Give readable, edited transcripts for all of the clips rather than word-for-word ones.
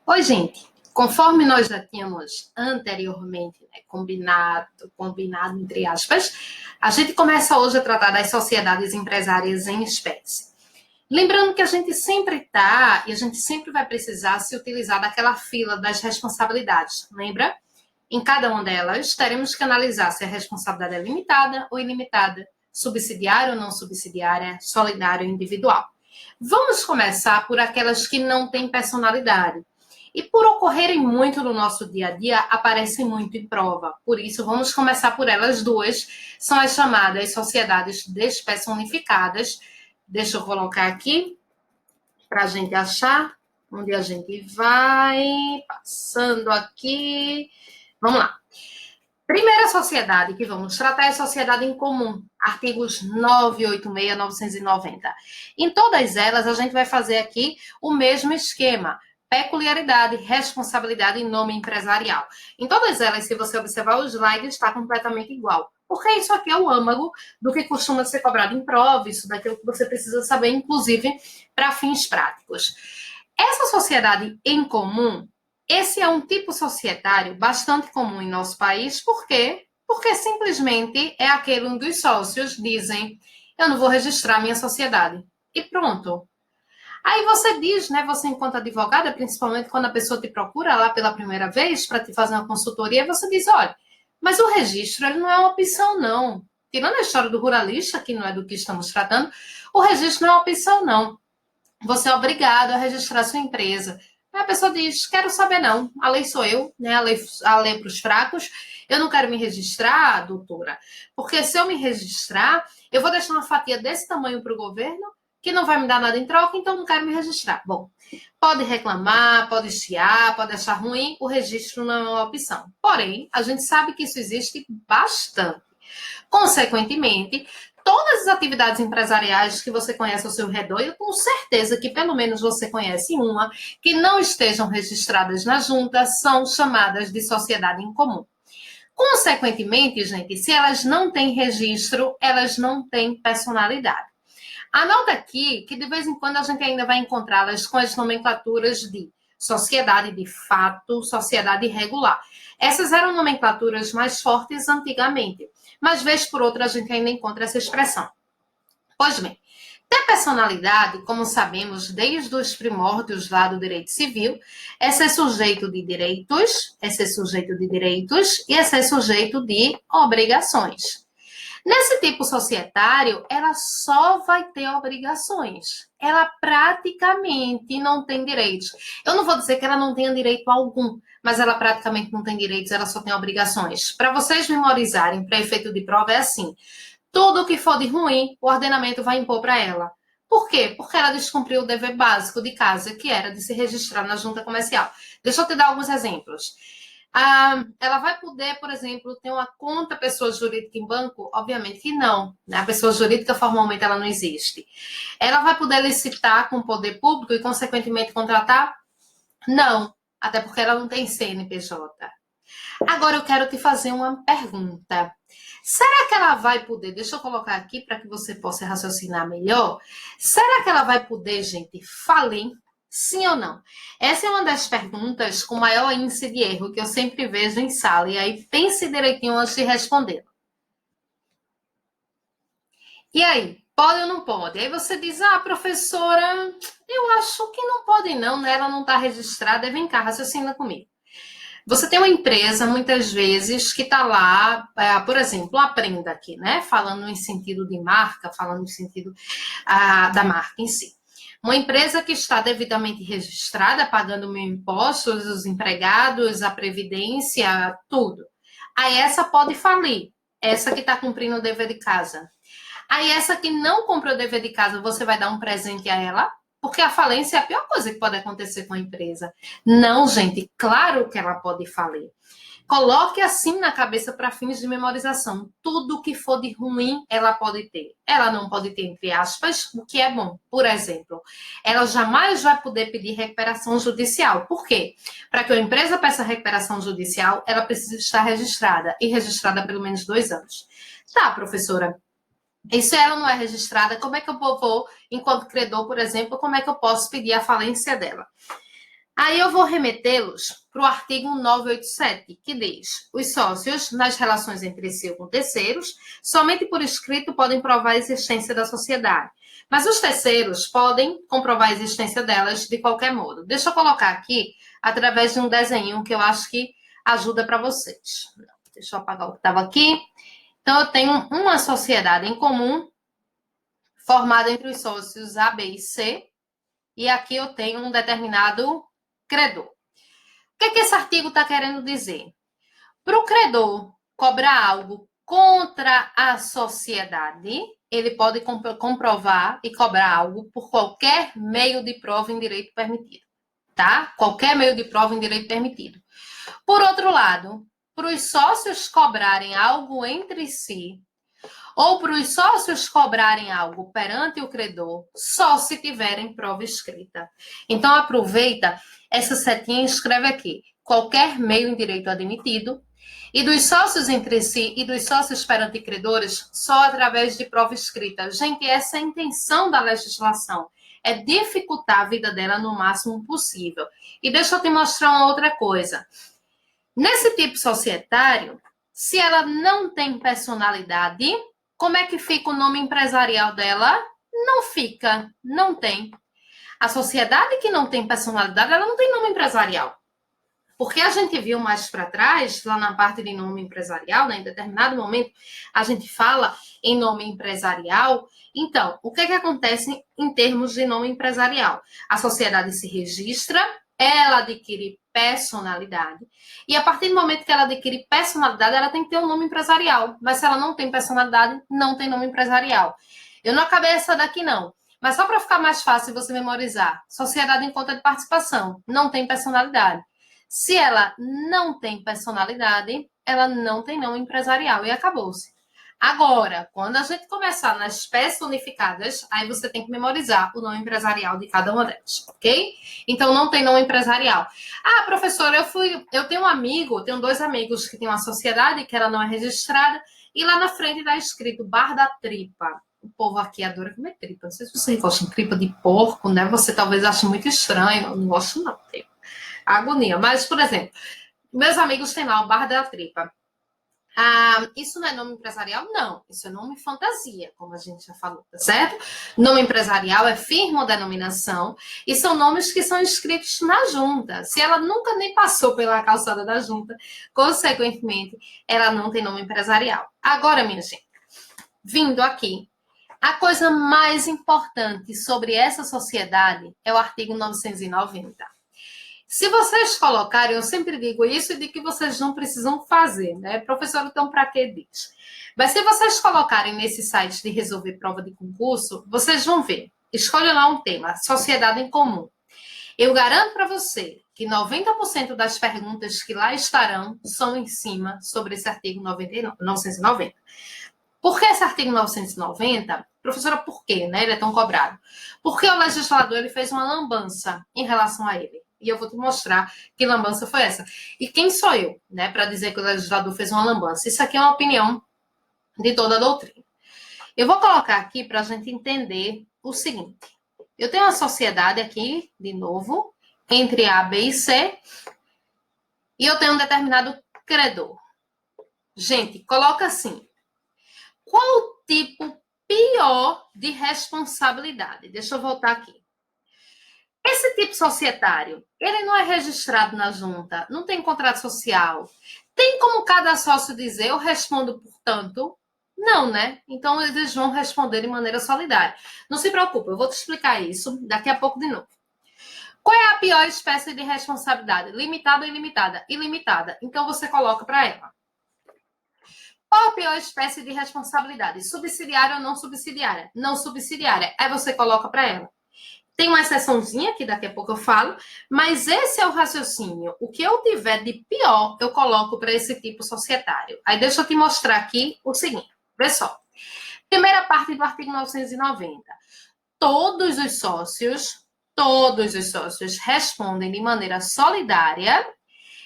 Oi, gente. Conforme nós já tínhamos anteriormente, né, combinado entre aspas, a gente começa hoje a tratar das sociedades empresárias em espécie. Lembrando que a gente sempre está e a gente sempre vai precisar se utilizar daquela fila das responsabilidades, lembra? Em cada uma delas, teremos que analisar se a responsabilidade é limitada ou ilimitada, subsidiária ou não subsidiária, solidária ou individual. Vamos começar por aquelas que não têm personalidade. E por ocorrerem muito no nosso dia a dia, aparecem muito em prova. Por isso, vamos começar por elas duas. São as chamadas sociedades despersonificadas. Deixa eu colocar aqui para a gente achar onde a gente vai. Passando aqui. Vamos lá. Primeira sociedade que vamos tratar é a sociedade em comum, artigos 986, 990. Em todas elas, a gente vai fazer aqui o mesmo esquema: peculiaridade, responsabilidade e nome empresarial. Em todas elas, se você observar o slide, está completamente igual. Porque isso aqui é o âmago do que costuma ser cobrado em prova, isso daquilo que você precisa saber, inclusive, para fins práticos. Essa sociedade em comum, esse é um tipo societário bastante comum em nosso país, por quê? Porque simplesmente é aquele onde os sócios dizem: eu não vou registrar minha sociedade. E pronto. Aí você diz, né, você enquanto advogada, principalmente quando a pessoa te procura lá pela primeira vez para te fazer uma consultoria, você diz: olha, mas o registro ele não é uma opção, não. Tirando a história do ruralista, que não é do que estamos tratando, o registro não é uma opção, não. Você é obrigado a registrar sua empresa. Aí a pessoa diz: quero saber não, a lei sou eu, né? A lei para os fracos. Eu não quero me registrar, doutora, porque se eu me registrar, eu vou deixar uma fatia desse tamanho para o governo, que não vai me dar nada em troca, então não quero me registrar. Bom, pode reclamar, pode chiar, pode achar ruim, o registro não é uma opção. Porém, a gente sabe que isso existe bastante. Consequentemente, todas as atividades empresariais que você conhece ao seu redor, eu tenho certeza que pelo menos você conhece uma, que não estejam registradas na junta, são chamadas de sociedade em comum. Consequentemente, gente, se elas não têm registro, elas não têm personalidade. Anota aqui que de vez em quando a gente ainda vai encontrá-las com as nomenclaturas de sociedade de fato, sociedade irregular. Essas eram nomenclaturas mais fortes antigamente, mas vez por outra a gente ainda encontra essa expressão. Pois bem, ter personalidade, como sabemos desde os primórdios lá do direito civil, é ser sujeito de direitos, e é ser sujeito de obrigações. Nesse tipo societário, ela só vai ter obrigações. Ela praticamente não tem direitos. Eu não vou dizer que ela não tenha direito algum, mas ela praticamente não tem direitos, ela só tem obrigações. Para vocês memorizarem, para efeito de prova, é assim: tudo que for de ruim, o ordenamento vai impor para ela. Por quê? Porque ela descumpriu o dever básico de casa, que era de se registrar na junta comercial. Deixa eu te dar alguns exemplos. Ela vai poder, por exemplo, ter uma conta pessoa jurídica em banco? Obviamente que não, né? A pessoa jurídica formalmente ela não existe. Ela vai poder licitar com o poder público e, consequentemente, contratar? Não, até porque ela não tem CNPJ. Agora eu quero te fazer uma pergunta. Será que ela vai poder, deixa eu colocar aqui para que você possa raciocinar melhor, será que ela vai poder, gente, falir? Sim ou não? Essa é uma das perguntas com maior índice de erro que eu sempre vejo em sala, e aí pense direitinho antes de responder. E aí, pode ou não pode? Aí você diz: professora, eu acho que não pode não, né? Ela não está registrada. Vem cá, raciocina comigo. Você tem uma empresa, muitas vezes, que está lá, por exemplo, Aprenda aqui, né? Falando em sentido de marca, falando em sentido da marca em si. Uma empresa que está devidamente registrada, pagando meus impostos, os empregados, a previdência, tudo. Aí essa pode falir, essa que está cumprindo o dever de casa. Aí essa que não cumpriu o dever de casa, você vai dar um presente a ela? Porque a falência é a pior coisa que pode acontecer com a empresa. Não, gente, claro que ela pode falir. Coloque assim na cabeça para fins de memorização. Tudo que for de ruim, ela pode ter. Ela não pode ter, entre aspas, o que é bom. Por exemplo, ela jamais vai poder pedir recuperação judicial. Por quê? Para que a empresa peça recuperação judicial, ela precisa estar registrada. E registrada há pelo menos 2 anos. Tá, professora. E se ela não é registrada, como é que eu vou, enquanto credor, por exemplo, como é que eu posso pedir a falência dela? Aí eu vou remetê-los para o artigo 987, que diz: os sócios, nas relações entre si ou com terceiros, somente por escrito podem provar a existência da sociedade. Mas os terceiros podem comprovar a existência delas de qualquer modo. Deixa eu colocar aqui, através de um desenho que eu acho que ajuda para vocês. Deixa eu apagar o que estava aqui. Então, eu tenho uma sociedade em comum, formada entre os sócios A, B e C, e aqui eu tenho um determinado credor. O que esse artigo está querendo dizer? Para o credor cobrar algo contra a sociedade, ele pode comprovar e cobrar algo por qualquer meio de prova em direito permitido, tá? Qualquer meio de prova em direito permitido. Por outro lado, para os sócios cobrarem algo entre si, ou para os sócios cobrarem algo perante o credor, só se tiverem prova escrita. Então, aproveita essa setinha e escreve aqui: qualquer meio em direito admitido, e dos sócios entre si e dos sócios perante credores, só através de prova escrita. Gente, essa é a intenção da legislação, é dificultar a vida dela no máximo possível. E deixa eu te mostrar uma outra coisa. Nesse tipo societário, se ela não tem personalidade, como é que fica o nome empresarial dela? Não fica, não tem. A sociedade que não tem personalidade, ela não tem nome empresarial. Porque a gente viu mais para trás, lá na parte de nome empresarial, né, em determinado momento, a gente fala em nome empresarial. Então, o que acontece em termos de nome empresarial? A sociedade se registra, ela adquire personalidade, e a partir do momento que ela adquire personalidade, ela tem que ter um nome empresarial. Mas se ela não tem personalidade, não tem nome empresarial. Eu não acabei essa daqui, não. Mas só para ficar mais fácil você memorizar, sociedade em conta de participação, não tem personalidade. Se ela não tem personalidade, ela não tem nome empresarial e acabou-se. Agora, quando a gente começar nas personificadas, aí você tem que memorizar o nome empresarial de cada uma delas, ok? Então, não tem nome empresarial. Ah, professora, eu tenho um amigo, tenho dois amigos que têm uma sociedade que ela não é registrada e lá na frente está escrito Bar da Tripa. O povo aqui adora comer tripa. Não sei se vocês gostam de tripa de porco, né? Você talvez ache muito estranho. Eu não gosto, não. Agonia. Mas, por exemplo, meus amigos têm lá o Bar da Tripa. Ah, isso não é nome empresarial? Não. Isso é nome fantasia, como a gente já falou, tá certo? Nome empresarial é firma ou denominação e são nomes que são escritos na junta. Se ela nunca nem passou pela calçada da junta, consequentemente, ela não tem nome empresarial. Agora, minha gente, vindo aqui, a coisa mais importante sobre essa sociedade é o artigo 990. Se vocês colocarem, eu sempre digo isso e de que vocês não precisam fazer, né? Professor, então, para que diz? Mas se vocês colocarem nesse site de resolver prova de concurso, vocês vão ver. Escolha lá um tema, sociedade em comum. Eu garanto para você que 90% das perguntas que lá estarão são em cima sobre esse artigo 990. Por que esse artigo 990? Professora, por quê, né? Ele é tão cobrado? Porque o legislador ele fez uma lambança em relação a ele. E eu vou te mostrar que lambança foi essa. E quem sou eu, né, para dizer que o legislador fez uma lambança? Isso aqui é uma opinião de toda a doutrina. Eu vou colocar aqui para a gente entender o seguinte. Eu tenho uma sociedade aqui, de novo, entre A, B e C, e eu tenho um determinado credor. Gente, coloca assim. Qual o tipo pior de responsabilidade? Deixa eu voltar aqui. Esse tipo societário, ele não é registrado na junta, não tem contrato social. Tem como cada sócio dizer, eu respondo por tanto? Não, né? Então, eles vão responder de maneira solidária. Não se preocupe, eu vou te explicar isso daqui a pouco de novo. Qual é a pior espécie de responsabilidade? Limitada ou ilimitada? Ilimitada. Então, você coloca para ela. Qual a pior espécie de responsabilidade? Subsidiária ou não subsidiária? Não subsidiária. Aí você coloca para ela. Tem uma exceçãozinha que daqui a pouco eu falo, mas esse é o raciocínio. O que eu tiver de pior, eu coloco para esse tipo societário. Aí deixa eu te mostrar aqui o seguinte. Vê só. Primeira parte do artigo 990. Todos os sócios respondem de maneira solidária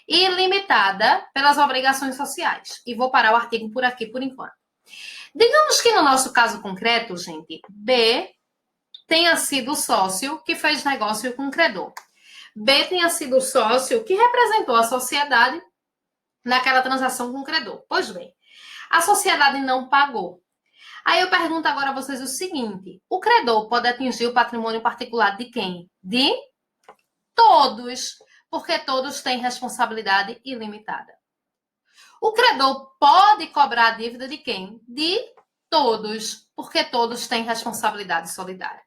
e limitada pelas obrigações sociais. E vou parar o artigo por aqui por enquanto. Digamos que no nosso caso concreto, gente, B tenha sido o sócio que fez negócio com o credor. B tenha sido o sócio que representou a sociedade naquela transação com o credor. Pois bem, a sociedade não pagou. Aí eu pergunto agora a vocês o seguinte: o credor pode atingir o patrimônio particular de quem? De todos, porque todos têm responsabilidade ilimitada. O credor pode cobrar a dívida de quem? De todos, porque todos têm responsabilidade solidária.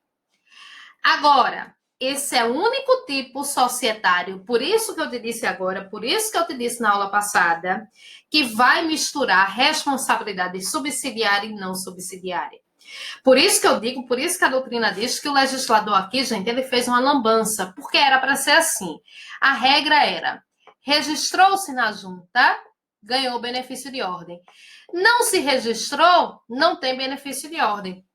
Agora, esse é o único tipo societário, por isso que eu te disse agora, por isso que eu te disse na aula passada, que vai misturar responsabilidade subsidiária e não subsidiária. Por isso que eu digo, por isso que a doutrina diz que o legislador aqui, gente, ele fez uma lambança, porque era para ser assim. A regra era, registrou-se na junta, ganhou benefício de ordem. Não se registrou, não tem benefício de ordem.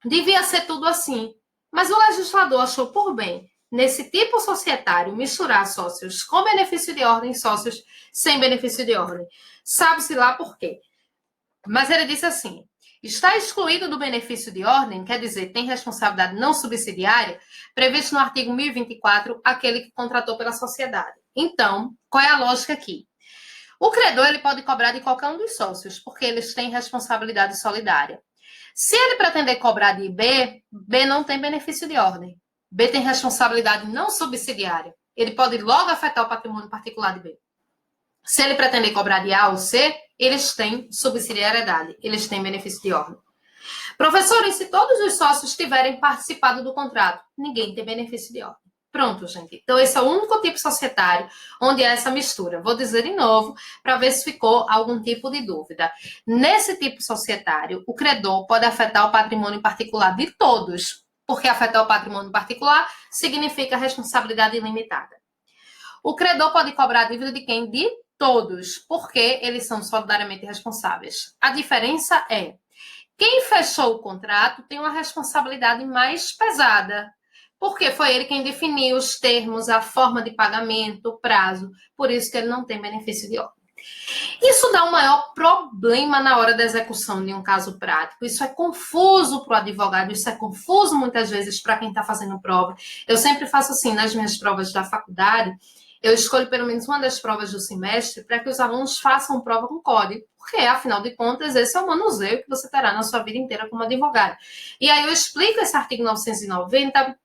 Devia ser tudo assim. Mas o legislador achou por bem, nesse tipo societário, misturar sócios com benefício de ordem e sócios sem benefício de ordem. Sabe-se lá por quê. Mas ele disse assim, está excluído do benefício de ordem, quer dizer, tem responsabilidade não subsidiária, previsto no artigo 1024, aquele que contratou pela sociedade. Então, qual é a lógica aqui? O credor ele pode cobrar de qualquer um dos sócios, porque eles têm responsabilidade solidária. Se ele pretender cobrar de B, B não tem benefício de ordem. B tem responsabilidade não subsidiária. Ele pode logo afetar o patrimônio particular de B. Se ele pretender cobrar de A ou C, eles têm subsidiariedade, eles têm benefício de ordem. Professores, se todos os sócios tiverem participado do contrato, ninguém tem benefício de ordem. Pronto, gente. Então, esse é o único tipo societário onde há essa mistura. Vou dizer de novo para ver se ficou algum tipo de dúvida. Nesse tipo societário, o credor pode afetar o patrimônio particular de todos, porque afetar o patrimônio particular significa responsabilidade ilimitada. O credor pode cobrar a dívida de quem? De todos, porque eles são solidariamente responsáveis. A diferença é, quem fechou o contrato tem uma responsabilidade mais pesada, porque foi ele quem definiu os termos, a forma de pagamento, o prazo, por isso que ele não tem benefício de ordem. Isso dá um maior problema na hora da execução de um caso prático. Isso é confuso para o advogado, isso é confuso muitas vezes para quem está fazendo prova. Eu sempre faço assim, nas minhas provas da faculdade, eu escolho pelo menos uma das provas do semestre para que os alunos façam prova com código, porque, afinal de contas, esse é o manuseio que você terá na sua vida inteira como advogado. E aí eu explico esse artigo 990,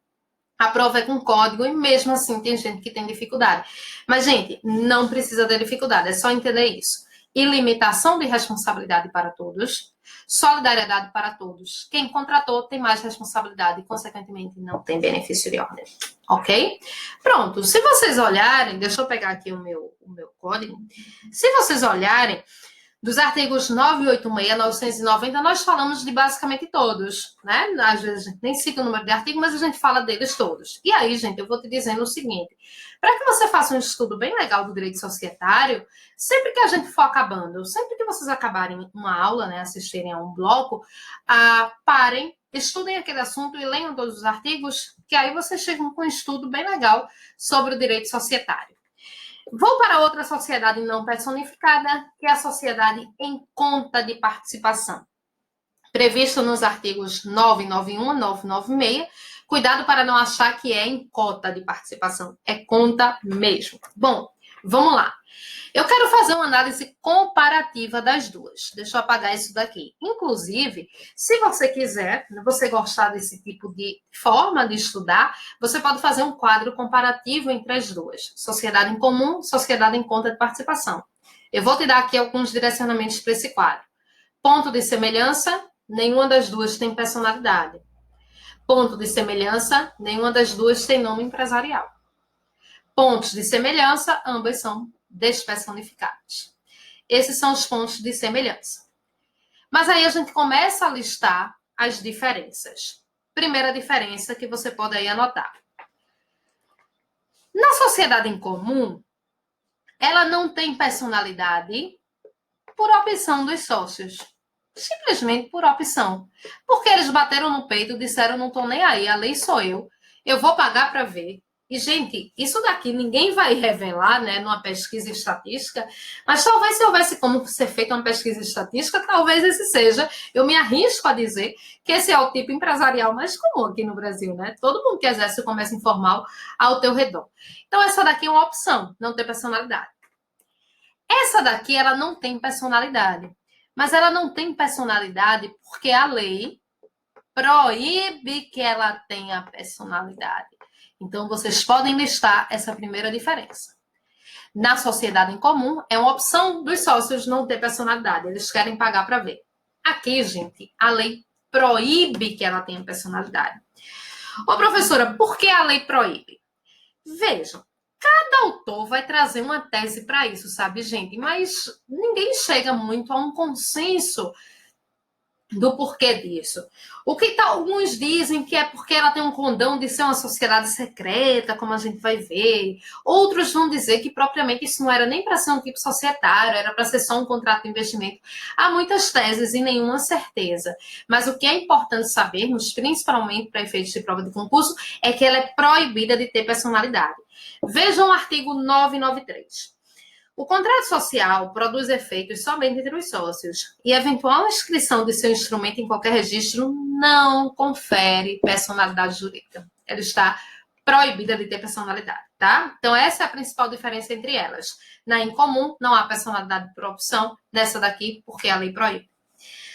a prova é com código e mesmo assim tem gente que tem dificuldade. Mas, gente, não precisa ter dificuldade, é só entender isso. Ilimitação de responsabilidade para todos, solidariedade para todos. Quem contratou tem mais responsabilidade e, consequentemente, não tem benefício de ordem. Ok? Pronto. Se vocês olharem, deixa eu pegar aqui o meu código. Se vocês olharem, dos artigos 986, 990, nós falamos de basicamente todos, né? Às vezes a gente nem cita o número de artigo, mas a gente fala deles todos. E aí, gente, eu vou te dizendo o seguinte, para que você faça um estudo bem legal do direito societário, sempre que a gente for acabando, sempre que vocês acabarem uma aula, né, assistirem a um bloco, parem, estudem aquele assunto e leiam todos os artigos, que aí vocês chegam com um estudo bem legal sobre o direito societário. Vou para outra sociedade não personificada, que é a sociedade em conta de participação. Previsto nos artigos 991 e 996. Cuidado para não achar que é em cota de participação. É conta mesmo. Bom, vamos lá. Eu quero fazer uma análise comparativa das duas. Deixa eu apagar isso daqui. Inclusive, se você quiser, você gostar desse tipo de forma de estudar, você pode fazer um quadro comparativo entre as duas. Sociedade em comum, sociedade em conta de participação. Eu vou te dar aqui alguns direcionamentos para esse quadro. Ponto de semelhança, nenhuma das duas tem personalidade. Ponto de semelhança, nenhuma das duas tem nome empresarial. Pontos de semelhança, ambas são despersonificados. Esses são os pontos de semelhança. Mas aí a gente começa a listar as diferenças. Primeira diferença que você pode aí anotar. Na sociedade em comum, ela não tem personalidade por opção dos sócios. Simplesmente por opção. Porque eles bateram no peito e disseram, não estou nem aí, a lei sou eu vou pagar para ver. E, gente, isso daqui ninguém vai revelar, né, numa pesquisa estatística, mas talvez se houvesse como ser feita uma pesquisa estatística, talvez esse seja, eu me arrisco a dizer, que esse é o tipo empresarial mais comum aqui no Brasil, né? Todo mundo que exerce o comércio informal ao teu redor. Então, essa daqui é uma opção, não ter personalidade. Essa daqui, ela não tem personalidade. Mas ela não tem personalidade porque a lei proíbe que ela tenha personalidade. Então, vocês podem listar essa primeira diferença. Na sociedade em comum, é uma opção dos sócios não ter personalidade. Eles querem pagar para ver. Aqui, gente, a lei proíbe que ela tenha personalidade. Ô, professora, por que a lei proíbe? Vejam, cada autor vai trazer uma tese para isso, sabe, gente? Mas ninguém chega muito a um consenso do porquê disso. O que alguns dizem que é porque ela tem um condão de ser uma sociedade secreta, como a gente vai ver. Outros vão dizer que propriamente isso não era nem para ser um tipo societário, era para ser só um contrato de investimento. Há muitas teses e nenhuma certeza. Mas o que é importante sabermos, principalmente para efeitos de prova de concurso, é que ela é proibida de ter personalidade. Vejam o artigo 993. O contrato social produz efeitos somente entre os sócios e eventual inscrição de seu instrumento em qualquer registro não confere personalidade jurídica. Ela está proibida de ter personalidade, tá? Então, essa é a principal diferença entre elas. Na incomum, não há personalidade por opção, nessa daqui, porque a lei proíbe.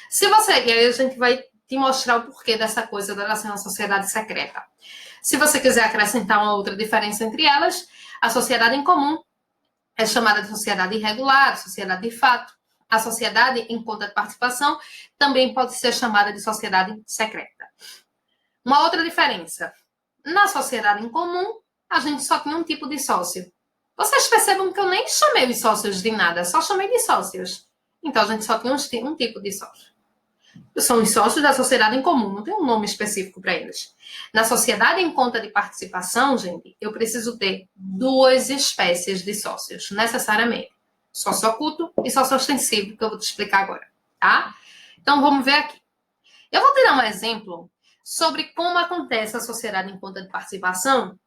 Se você quer, a gente vai te mostrar o porquê dessa coisa dela ser uma sociedade secreta. Se você quiser acrescentar uma outra diferença entre elas, a sociedade em comum é chamada de sociedade irregular, sociedade de fato. A sociedade em conta de participação também pode ser chamada de sociedade secreta. Uma outra diferença. Na sociedade em comum, a gente só tinha um tipo de sócio. Vocês percebam que eu nem chamei os sócios de nada, só chamei de sócios. Então, a gente só tinha um tipo de sócio. São os sócios da sociedade em comum, não tem um nome específico para eles. Na sociedade em conta de participação, gente, eu preciso ter duas espécies de sócios, necessariamente. Sócio oculto e sócio ostensivo, que eu vou te explicar agora, tá? Então, vamos ver aqui. Eu vou tirar um exemplo sobre como acontece a sociedade em conta de participação,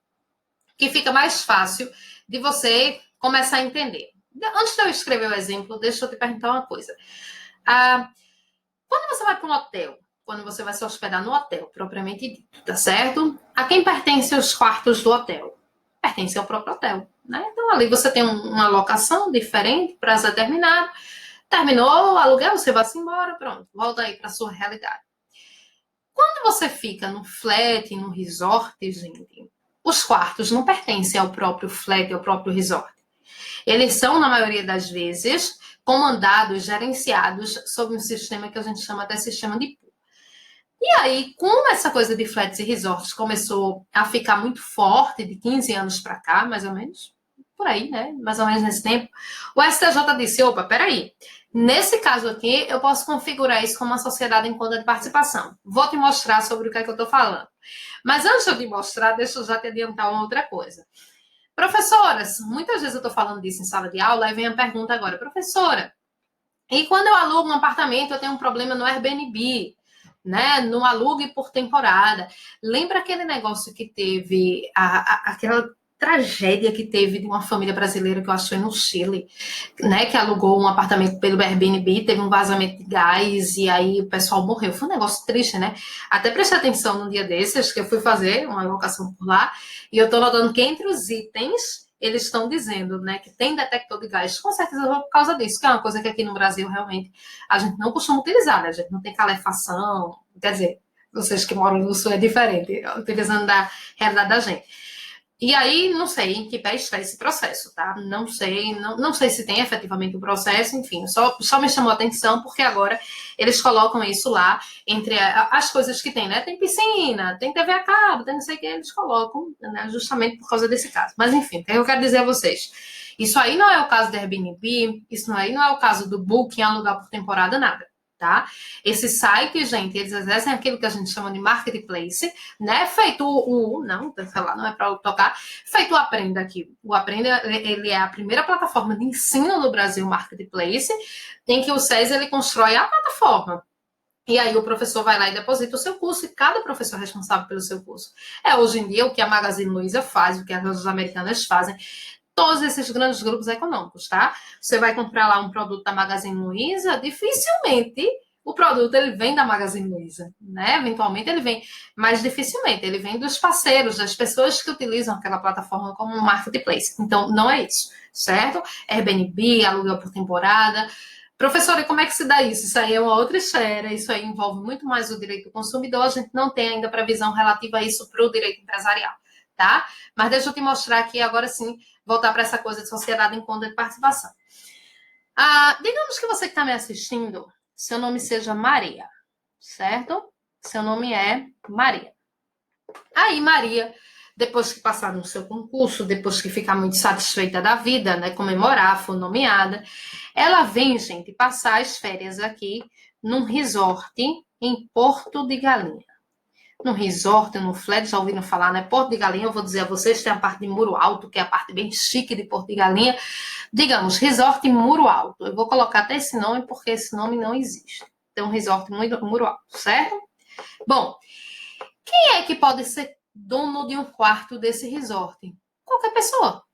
que fica mais fácil de você começar a entender. Antes de eu escrever o exemplo, deixa eu te perguntar uma coisa. Quando você vai para um hotel, quando você vai se hospedar no hotel, propriamente dito, tá certo? A quem pertencem os quartos do hotel? Pertence ao próprio hotel, né? Então, ali você tem uma locação diferente, prazo determinado. Terminou o aluguel, você vai-se embora, pronto. Volta aí para a sua realidade. Quando você fica no flat, no resort, gente, os quartos não pertencem ao próprio flat, ao próprio resort. Eles são, na maioria das vezes, comandados, gerenciados sob um sistema que a gente chama de sistema de pool. E aí, como essa coisa de flats e resorts começou a ficar muito forte de 15 anos para cá, mais ou menos, por aí, né? Mais ou menos nesse tempo, o STJ disse, opa, peraí, nesse caso aqui, eu posso configurar isso como uma sociedade em conta de participação. Vou te mostrar sobre o que é que eu estou falando. Mas antes de eu te mostrar, deixa eu já te adiantar uma outra coisa. Professoras, muitas vezes eu estou falando disso em sala de aula, aí vem a pergunta agora, professora, e quando eu alugo um apartamento, eu tenho um problema no Airbnb, né? No alugue por temporada. Lembra aquele negócio que teve, aquela tragédia que teve de uma família brasileira que eu acho que foi no Chile, né? Que alugou um apartamento pelo Airbnb, teve um vazamento de gás e aí o pessoal morreu. Foi um negócio triste, né? Até prestei atenção num dia desses, que eu fui fazer uma locação por lá, e eu tô notando que entre os itens eles estão dizendo, né, que tem detector de gás, com certeza por causa disso, que é uma coisa que aqui no Brasil realmente a gente não costuma utilizar, né? A gente não tem calefação, quer dizer, vocês que moram no sul é diferente, utilizando da realidade da gente. E aí, não sei em que pé está esse processo, tá? Não sei se tem efetivamente o processo, enfim, só me chamou a atenção porque agora eles colocam isso lá entre as coisas que tem, né? Tem piscina, tem TV a cabo, tem não sei o que, eles colocam, né? Justamente por causa desse caso. Mas enfim, o que eu quero dizer a vocês? Isso aí não é o caso do Airbnb, isso aí não é o caso do Booking, alugar por temporada, nada. Tá? Esse site, gente, eles exercem aquilo que a gente chama de marketplace, né? Feito não, sei lá, não é para tocar, feito o Aprenda aqui. O Aprenda, ele é a primeira plataforma de ensino no Brasil, marketplace, em que o SES, ele constrói a plataforma. E aí o professor vai lá e deposita o seu curso, e cada professor é responsável pelo seu curso. Hoje em dia o que a Magazine Luiza faz, o que as lojas americanas fazem, todos esses grandes grupos econômicos, tá? Você vai comprar lá um produto da Magazine Luiza, dificilmente o produto ele vem da Magazine Luiza, né? Eventualmente ele vem, mas dificilmente ele vem dos parceiros, das pessoas que utilizam aquela plataforma como um marketplace. Então não é isso, certo? Airbnb, aluguel por temporada. Professora, e como é que se dá isso? Isso aí é uma outra esfera, isso aí envolve muito mais o direito do consumidor, a gente não tem ainda previsão relativa a isso para o direito empresarial, tá? Mas deixa eu te mostrar aqui, agora sim, voltar para essa coisa de sociedade em conta de participação. Digamos que você que está me assistindo, seu nome seja Maria, certo? Seu nome é Maria. Aí, Maria, depois que passar no seu concurso, depois que ficar muito satisfeita da vida, né, comemorar, for nomeada, ela vem, gente, passar as férias aqui num resort em Porto de Galinha. No resort, no flat, já ouviram falar, né? Porto de Galinha, eu vou dizer a vocês, tem a parte de Muro Alto, que é a parte bem chique de Porto de Galinha. Digamos, resort Muro Alto. Eu vou colocar até esse nome, porque esse nome não existe. Tem um resort Muro Alto, certo? Bom, quem é que pode ser dono de um quarto desse resort? Qualquer pessoa,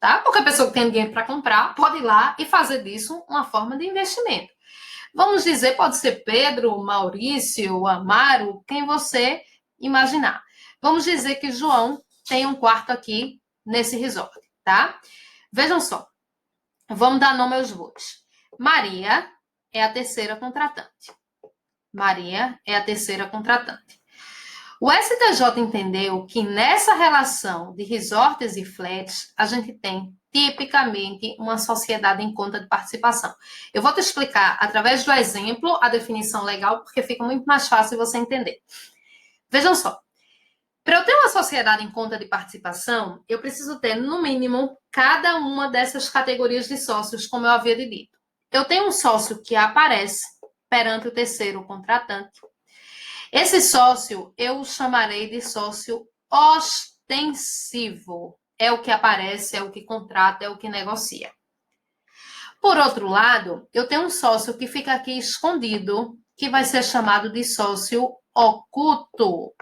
tá? Qualquer pessoa que tenha dinheiro para comprar pode ir lá e fazer disso uma forma de investimento. Vamos dizer, pode ser Pedro, Maurício, Amaro, quem você imaginar. Vamos dizer que João tem um quarto aqui nesse resort, tá? Vejam só. Vamos dar nome aos bois. Maria é a terceira contratante. Maria é a terceira contratante. O STJ entendeu que nessa relação de resorts e flats, a gente tem tipicamente uma sociedade em conta de participação. Eu vou te explicar, através do exemplo, a definição legal, porque fica muito mais fácil você entender. Vejam só. Para eu ter uma sociedade em conta de participação, eu preciso ter, no mínimo, cada uma dessas categorias de sócios, como eu havia dito. Eu tenho um sócio que aparece perante o terceiro contratante. Esse sócio eu o chamarei de sócio ostensivo. É o que aparece, é o que contrata, é o que negocia. Por outro lado, eu tenho um sócio que fica aqui escondido, que vai ser chamado de sócio oculto.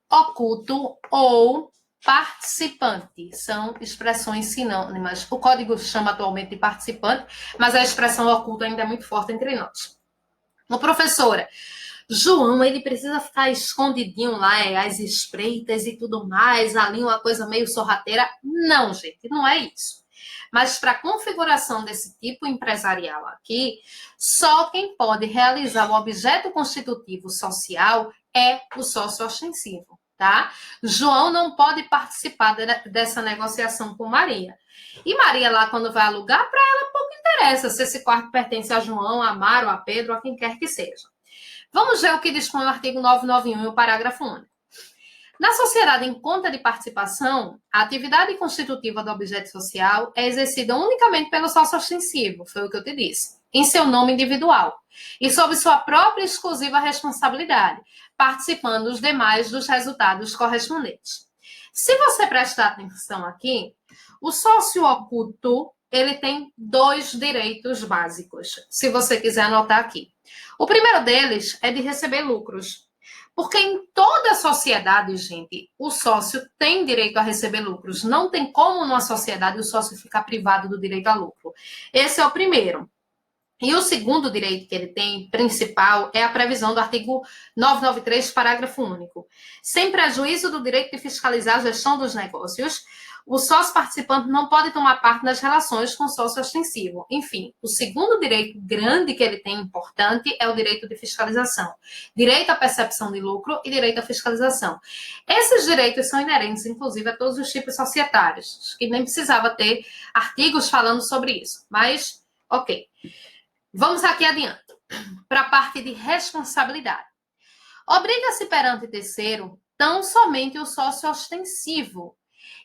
Oculto ou participante. São expressões sinônimas. O código chama atualmente de participante, mas a expressão oculto ainda é muito forte entre nós. Uma professora, João, ele precisa ficar escondidinho lá, às espreitas e tudo mais, ali uma coisa meio sorrateira. Não, gente, não é isso. Mas para a configuração desse tipo empresarial aqui, só quem pode realizar o objeto constitutivo social é o sócio ostensivo, tá? João não pode participar dessa negociação com Maria. E Maria lá, quando vai alugar, para ela pouco interessa se esse quarto pertence a João, a Amaro, a Pedro, a quem quer que seja. Vamos ver o que dispõe o artigo 991 e o parágrafo único. Na sociedade em conta de participação, a atividade constitutiva do objeto social é exercida unicamente pelo sócio ostensivo, foi o que eu te disse, em seu nome individual, e sob sua própria exclusiva responsabilidade, participando os demais dos resultados correspondentes. Se você prestar atenção aqui, o sócio oculto, ele tem dois direitos básicos, se você quiser anotar aqui. O primeiro deles é de receber lucros. Porque em toda a sociedade, gente, o sócio tem direito a receber lucros. Não tem como numa sociedade o sócio ficar privado do direito a lucro. Esse é o primeiro. E o segundo direito que ele tem, principal, é a previsão do artigo 993, parágrafo único. Sem prejuízo do direito de fiscalizar a gestão dos negócios, o sócio participante não pode tomar parte nas relações com o sócio ostensivo. Enfim, o segundo direito grande que ele tem, importante, é o direito de fiscalização. Direito à percepção de lucro e direito à fiscalização. Esses direitos são inerentes, inclusive, a todos os tipos societários, que nem precisava ter artigos falando sobre isso. Mas, ok. Vamos aqui adiante, para a parte de responsabilidade. Obriga-se perante terceiro tão somente o sócio ostensivo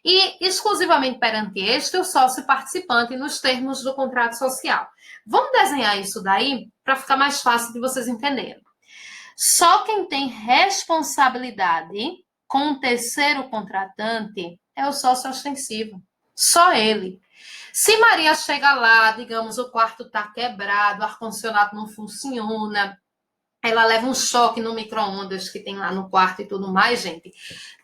e exclusivamente perante este o sócio participante nos termos do contrato social. Vamos desenhar isso daí para ficar mais fácil de vocês entenderem. Só quem tem responsabilidade com o terceiro contratante é o sócio ostensivo. Só ele. Se Maria chega lá, digamos, o quarto está quebrado, o ar-condicionado não funciona, ela leva um choque no micro-ondas que tem lá no quarto e tudo mais, gente,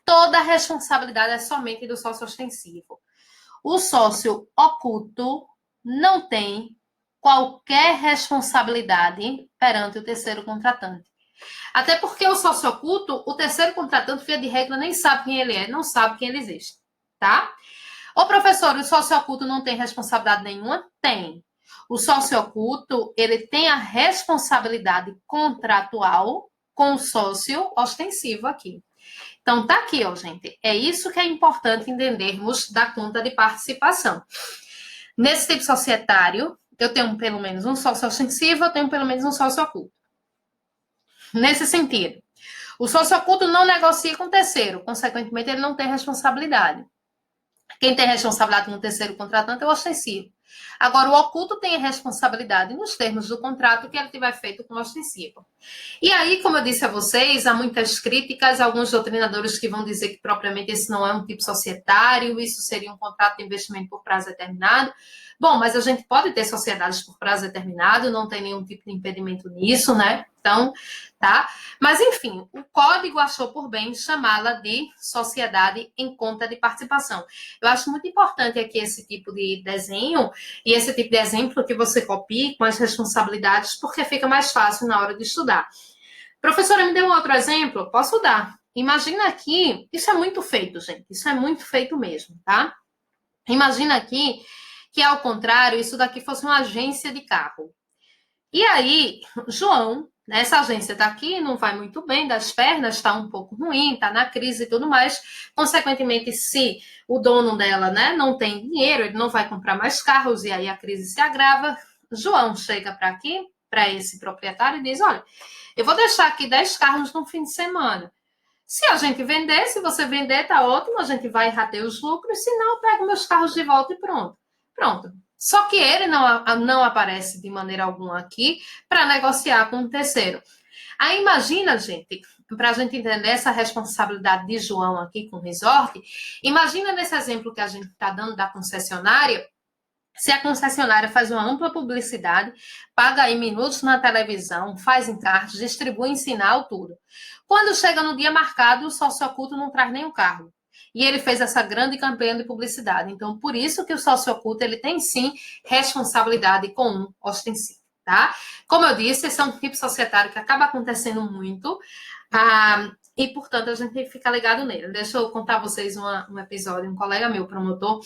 toda a responsabilidade é somente do sócio ostensivo. O sócio oculto não tem qualquer responsabilidade perante o terceiro contratante. Até porque o sócio oculto, o terceiro contratante, via de regra, nem sabe quem ele é, não sabe quem ele existe, tá? Ô, professor, o sócio oculto não tem responsabilidade nenhuma? Tem. O sócio oculto, ele tem a responsabilidade contratual com o sócio ostensivo aqui. Então, tá aqui, ó, gente. É isso que é importante entendermos da conta de participação. Nesse tipo societário, eu tenho pelo menos um sócio ostensivo, eu tenho pelo menos um sócio oculto. Nesse sentido, o sócio oculto não negocia com o terceiro, consequentemente, ele não tem responsabilidade. Quem tem responsabilidade com o terceiro contratante é o ostensivo. Agora, o oculto tem a responsabilidade nos termos do contrato que ele tiver feito com o ostensivo. E aí, como eu disse a vocês, há muitas críticas, alguns doutrinadores que vão dizer que propriamente esse não é um tipo societário, isso seria um contrato de investimento por prazo determinado. Bom, mas a gente pode ter sociedades por prazo determinado, não tem nenhum tipo de impedimento nisso, né? Então, tá? Mas, enfim, o código achou por bem chamá-la de sociedade em conta de participação. Eu acho muito importante aqui esse tipo de desenho e esse tipo de exemplo que você copie com as responsabilidades, porque fica mais fácil na hora de estudar. Professora, me deu um outro exemplo? Posso dar. Imagina aqui, isso é muito feito, gente, isso é muito feito mesmo, tá? Imagina aqui que, ao contrário, isso daqui fosse uma agência de carro. E aí, João, né, essa agência está aqui, não vai muito bem das pernas, está um pouco ruim, está na crise e tudo mais. Consequentemente, se o dono dela, né, não tem dinheiro, ele não vai comprar mais carros e aí a crise se agrava. João chega para aqui, para esse proprietário e diz, olha, eu vou deixar aqui 10 carros no fim de semana. Se a gente vender, se você vender, tá ótimo, a gente vai rater os lucros, se não, eu pego meus carros de volta e pronto. Pronto. Só que ele não aparece de maneira alguma aqui para negociar com o terceiro. Aí imagina, gente, para a gente entender essa responsabilidade de João aqui com o resort, imagina nesse exemplo que a gente está dando da concessionária, se a concessionária faz uma ampla publicidade, paga aí minutos na televisão, faz encartes, distribui em sinal, tudo. Quando chega no dia marcado, o sócio oculto não traz nenhum carro. E ele fez essa grande campanha de publicidade. Então, por isso que o sócio oculto, ele tem sim responsabilidade comum ostensiva, tá? Como eu disse, esse é um tipo societário que acaba acontecendo muito, e, portanto, a gente tem que ficar ligado nele. Deixa eu contar a vocês um episódio. Um colega meu, promotor,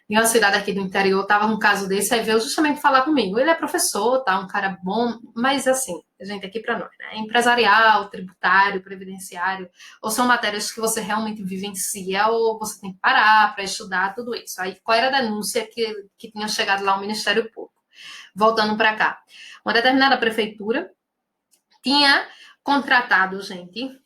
em uma cidade aqui do interior, estava num caso desse, aí veio justamente falar comigo. Ele é professor, tá, um cara bom, mas assim, gente, aqui para nós, né? Empresarial, tributário, previdenciário, ou são matérias que você realmente vivencia, ou você tem que parar para estudar tudo isso. Aí, qual era a denúncia que tinha chegado lá ao Ministério Público? Voltando para cá. Uma determinada prefeitura tinha contratado, gente,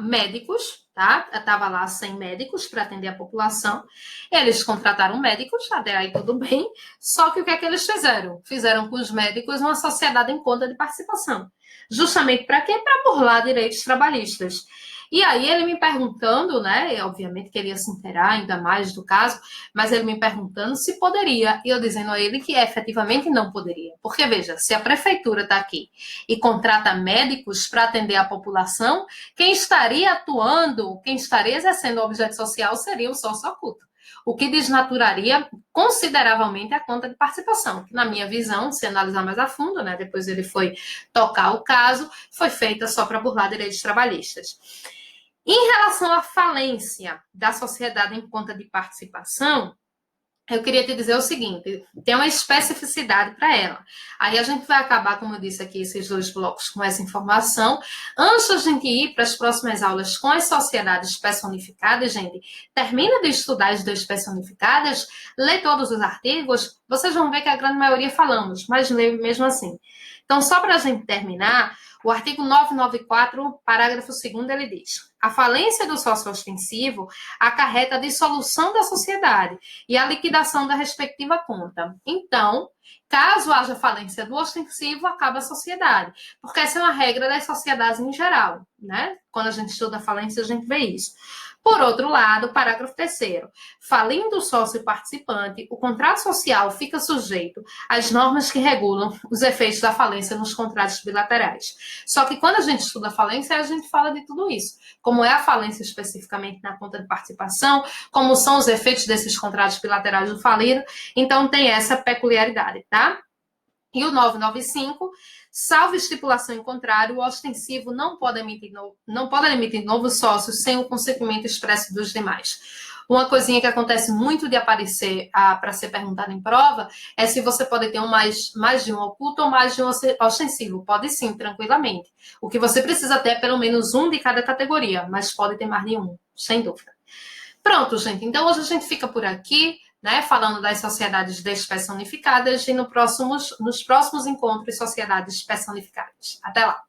médicos, tá? Estava lá 100 médicos para atender a população. Eles contrataram médicos, até aí tudo bem. Só que o que é que eles fizeram? Fizeram com os médicos uma sociedade em conta de participação. Justamente para quê? Para burlar direitos trabalhistas. E aí ele me perguntando, né? E obviamente queria se inteirar ainda mais do caso, mas ele me perguntando se poderia. E eu dizendo a ele que efetivamente não poderia. Porque, veja, se a prefeitura está aqui e contrata médicos para atender a população, quem estaria atuando, quem estaria exercendo o objeto social seria o sócio oculto, o que desnaturaria consideravelmente a conta de participação, que na minha visão, se analisar mais a fundo, né, depois ele foi tocar o caso, foi feita só para burlar direitos trabalhistas. Em relação à falência da sociedade em conta de participação, eu queria te dizer o seguinte, tem uma especificidade para ela. Aí a gente vai acabar, como eu disse aqui, esses dois blocos com essa informação. Antes da gente ir para as próximas aulas com as sociedades personificadas, gente, termina de estudar as duas personificadas, lê todos os artigos, vocês vão ver que a grande maioria falamos, mas lê mesmo assim. Então, só para a gente terminar, o artigo 994, parágrafo 2º, ele diz: a falência do sócio ostensivo acarreta a dissolução da sociedade e a liquidação da respectiva conta. Então, caso haja falência do ostensivo, acaba a sociedade. Porque essa é uma regra das sociedades em geral, né? Quando a gente estuda a falência, a gente vê isso. Por outro lado, parágrafo 3º, falindo o sócio participante, o contrato social fica sujeito às normas que regulam os efeitos da falência nos contratos bilaterais. Só que quando a gente estuda falência, a gente fala de tudo isso. Como é a falência especificamente na conta de participação, como são os efeitos desses contratos bilaterais do falido, então tem essa peculiaridade, tá? E o 995, salvo estipulação em contrário, o ostensivo não pode emitir novos sócios sem o consentimento expresso dos demais. Uma coisinha que acontece muito de aparecer para ser perguntado em prova é se você pode ter mais de um oculto ou mais de um ostensivo. Pode sim, tranquilamente. O que você precisa ter é pelo menos um de cada categoria, mas pode ter mais de um, sem dúvida. Pronto, gente. Então, hoje a gente fica por aqui, né, falando das sociedades despersonificadas e nos próximos encontros, sociedades personificadas. Até lá!